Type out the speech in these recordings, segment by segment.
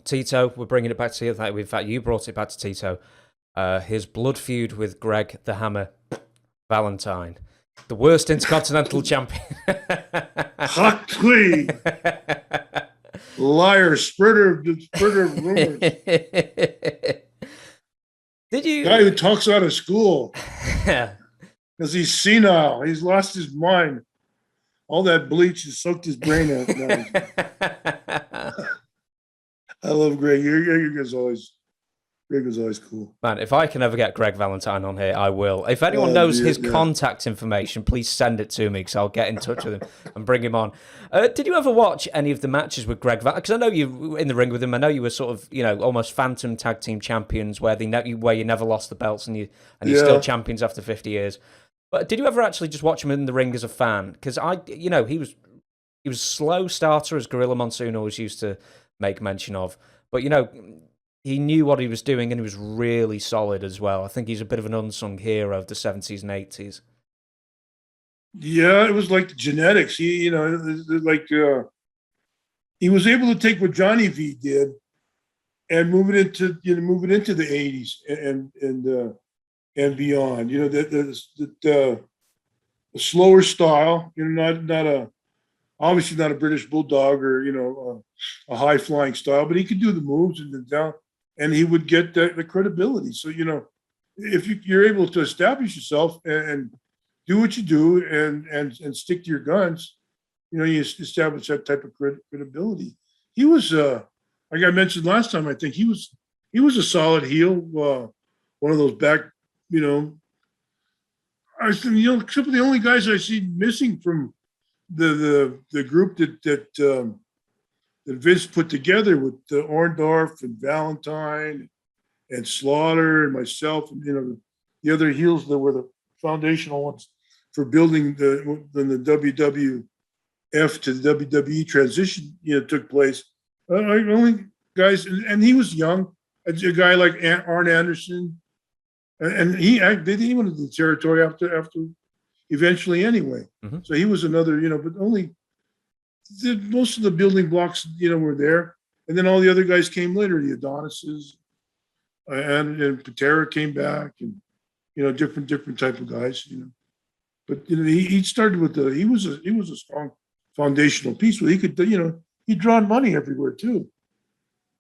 Tito, we're bringing it back to you. In fact, you brought it back to Tito. His blood feud with Greg the Hammer Valentine, the worst Intercontinental champion. Hot tweet. Liar, spreader of rumors. Did you? Guy who talks out of school. Because he's senile. He's lost his mind. All that bleach has soaked his brain out. I love Greg. Greg was always cool. Man, if I can ever get Greg Valentine on here, I will. If anyone knows his contact information, please send it to me because I'll get in touch with him and bring him on. Did you ever watch any of the matches with Greg Valentine? Because I know you were in the ring with him. I know you were sort of, almost phantom tag team champions where you never lost the belts and you're still champions after 50 years. But did you ever actually just watch him in the ring as a fan? Because he was a slow starter, as Gorilla Monsoon always used to make mention of. But he knew what he was doing and he was really solid as well. I think he's a bit of an unsung hero of the 70s and 80s. Yeah, it was like the genetics. He was able to take what Johnny V did and move it into the 80s and beyond. The slower style. Obviously not a British bulldog or a high flying style, but he could do the moves and the down, and he would get the credibility. So if you're able to establish yourself and do what you do and stick to your guns, you establish that type of credibility. He was like I mentioned last time. I think he was a solid heel. One of those back. Except for the only guys I see missing from the group that Vince put together with Orndorff and Valentine and Slaughter and myself and the other heels that were the foundational ones for building the WWF to the WWE transition took place. Only guys, and he was young. A guy like Arn Anderson. And he went into the territory after eventually anyway. Mm-hmm. So he was another, but only most of the building blocks, were there. And then all the other guys came later, the Adonises and Patera came back and, different type of guys, But, he started with he was a strong foundational piece where he could, he'd drawn money everywhere too.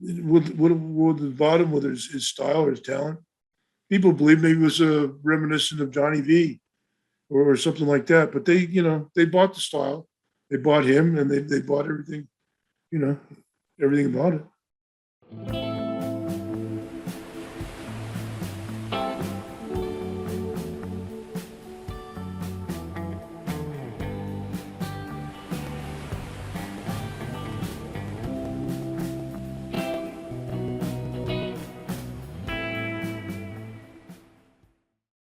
With the bottom, whether his style or his talent. People believe maybe it was reminiscent of Johnny V or something like that. But they bought the style. They bought him and they bought everything, everything about it.